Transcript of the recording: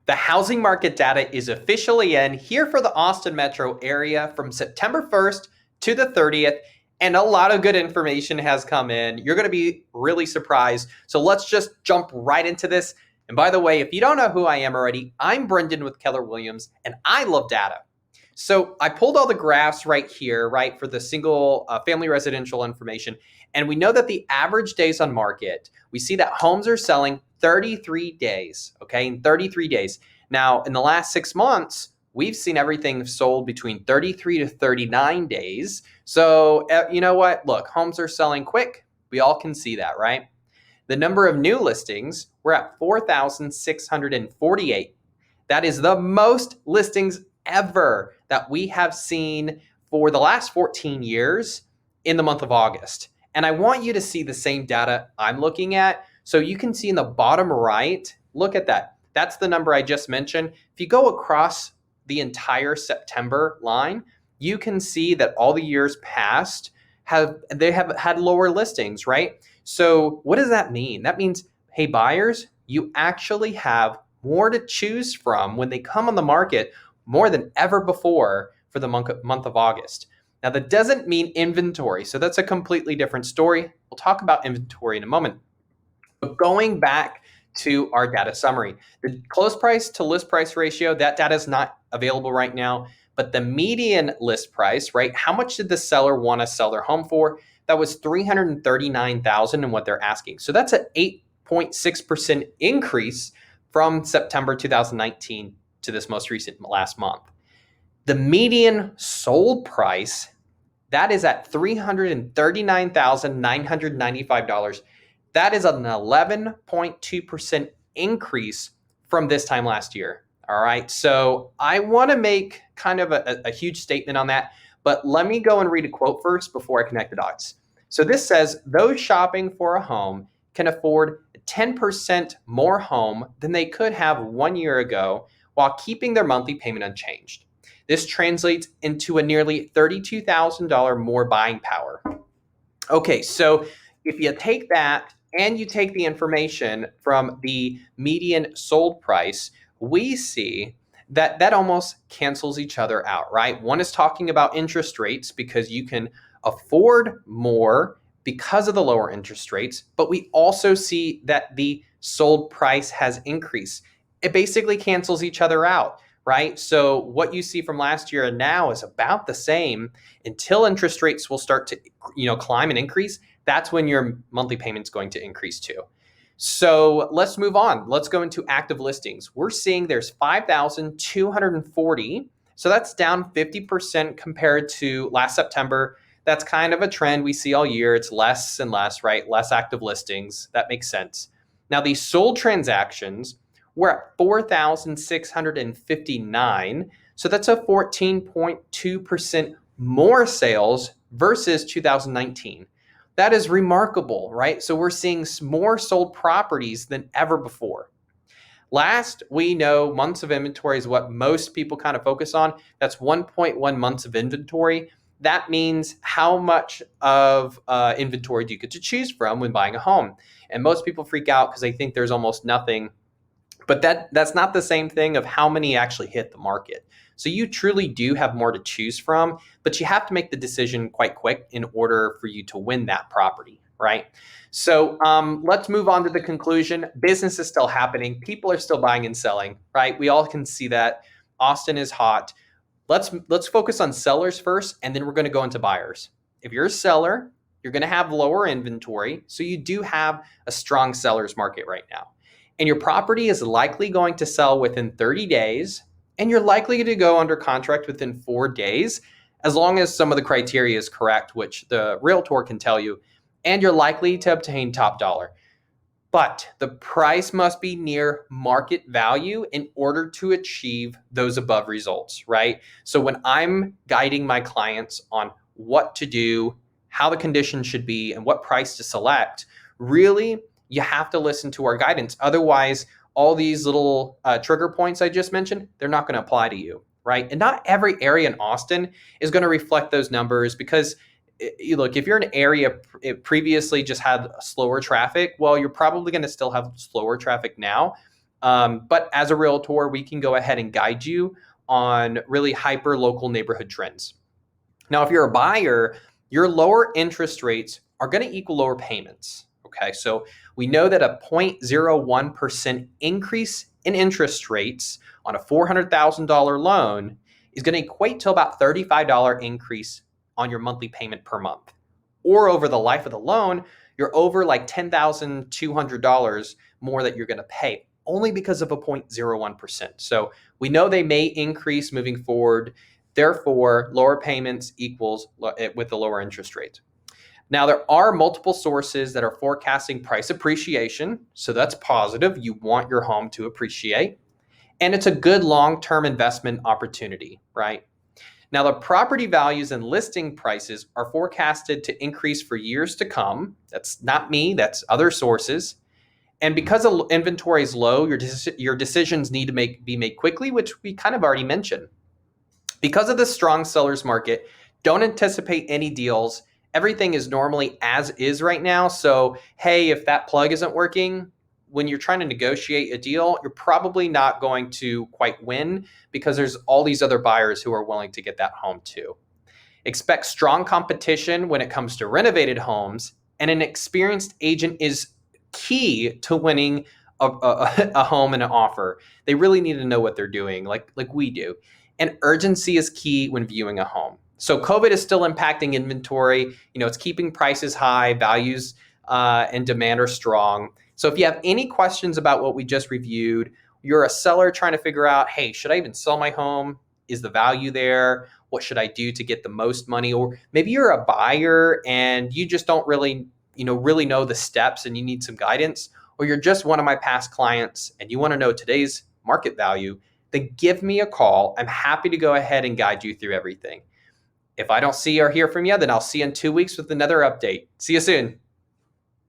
The housing market data is officially in here for the Austin metro area from September 1st to the 30th, and a lot of good information has come in. You're going to be really surprised. So let's just jump right into this. And by the way, if you don't know who I am already, I'm Brendan with Keller Williams, and I love data. So I pulled all the graphs right here, right, for the single family residential information. And we know that the average days on market, we see that homes are selling 33 days, okay, in 33 days. Now, in the last 6 months, we've seen everything sold between 33 to 39 days. So, you know what? Look, homes are selling quick. We all can see that, right? The number of new listings, we're at 4,648. That is the most listings ever that we have seen for the last 14 years in the month of August. And I want you to see the same data I'm looking at. So you can see in the bottom right, look at that. That's the number I just mentioned. If you go across the entire September line, you can see that all the years past have had lower listings, right? So what does that mean? That means, hey, buyers, you actually have more to choose from when they come on the market more than ever before for the month of August. Now, that doesn't mean inventory. So that's a completely different story. We'll talk about inventory in a moment. But going back to our data summary, the close price to list price ratio, that data is not available right now. But the median list price, right? How much did the seller want to sell their home for? That was $339,000 in what they're asking. So that's an 8.6% increase from September 2019 to this most recent last month. The median sold price, that is at $339,995. That is an 11.2% increase from this time last year. All right. So I want to make kind of a huge statement on that, but let me go and read a quote first before I connect the dots. So this says, those shopping for a home can afford 10% more home than they could have 1 year ago while keeping their monthly payment unchanged. This translates into a nearly $32,000 more buying power. Okay, so if you take that and you take the information from the median sold price, we see that that almost cancels each other out, right? One is talking about interest rates because you can afford more because of the lower interest rates, but we also see that the sold price has increased. It basically cancels each other out, right? So what you see from last year and now is about the same until interest rates will start to, climb and increase. That's when your monthly payment's going to increase too. So let's move on. Let's go into active listings. We're seeing there's 5,240. So that's down 50% compared to last September. That's kind of a trend we see all year. It's less and less, right? Less active listings. That makes sense. Now, the sold transactions, we're at 4,659. So that's a 14.2% more sales versus 2019. That is remarkable, right? So we're seeing more sold properties than ever before. Last, we know months of inventory is what most people kind of focus on. That's 1.1 months of inventory. That means how much of inventory do you get to choose from when buying a home? And most people freak out because they think there's almost nothing. But that's not the same thing of how many actually hit the market. So you truly do have more to choose from, but you have to make the decision quite quick in order for you to win that property, right? So let's move on to the conclusion. Business is still happening. People are still buying and selling, right? We all can see that. Austin is hot. Let's focus on sellers first, and then we're going to go into buyers. If you're a seller, you're going to have lower inventory. So you do have a strong seller's market right now. And your property is likely going to sell within 30 days, and you're likely to go under contract within 4 days, as long as some of the criteria is correct, which the Realtor can tell you, and you're likely to obtain top dollar. But the price must be near market value in order to achieve those above results, right? So when I'm guiding my clients on what to do, how the conditions should be, and what price to select, really, you have to listen to our guidance. Otherwise, all these little trigger points I just mentioned, they're not going to apply to you, right? And not every area in Austin is going to reflect those numbers because look, if you're in an area previously just had slower traffic, well, you're probably going to still have slower traffic now. But as a realtor, we can go ahead and guide you on really hyper local neighborhood trends. Now, if you're a buyer, your lower interest rates are going to equal lower payments. Okay, so we know that a 0.01% increase in interest rates on a $400,000 loan is going to equate to about $35 increase on your monthly payment per month. Or over the life of the loan, you're over like $10,200 more that you're going to pay only because of a 0.01%. So we know they may increase moving forward. Therefore, lower payments equals with the lower interest rate. Now, there are multiple sources that are forecasting price appreciation. So that's positive. You want your home to appreciate. And it's a good long-term investment opportunity, right? Now, the property values and listing prices are forecasted to increase for years to come. That's not me, that's other sources. And because the inventory is low, your decisions need to be made quickly, which we kind of already mentioned. Because of the strong seller's market, don't anticipate any deals. Everything is normally as is right now. So, hey, if that plug isn't working, when you're trying to negotiate a deal, you're probably not going to quite win because there's all these other buyers who are willing to get that home too. Expect strong competition when it comes to renovated homes, and an experienced agent is key to winning a home and an offer. They really need to know what they're doing, like we do. And urgency is key when viewing a home. So COVID is still impacting inventory. It's keeping prices high, values and demand are strong. So if you have any questions about what we just reviewed, you're a seller trying to figure out, hey, should I even sell my home? Is the value there? What should I do to get the most money? Or maybe you're a buyer and you just don't really know the steps and you need some guidance, or you're just one of my past clients and you want to know today's market value, then give me a call. I'm happy to go ahead and guide you through everything. If I don't see or hear from you, then I'll see you in 2 weeks with another update. See you soon.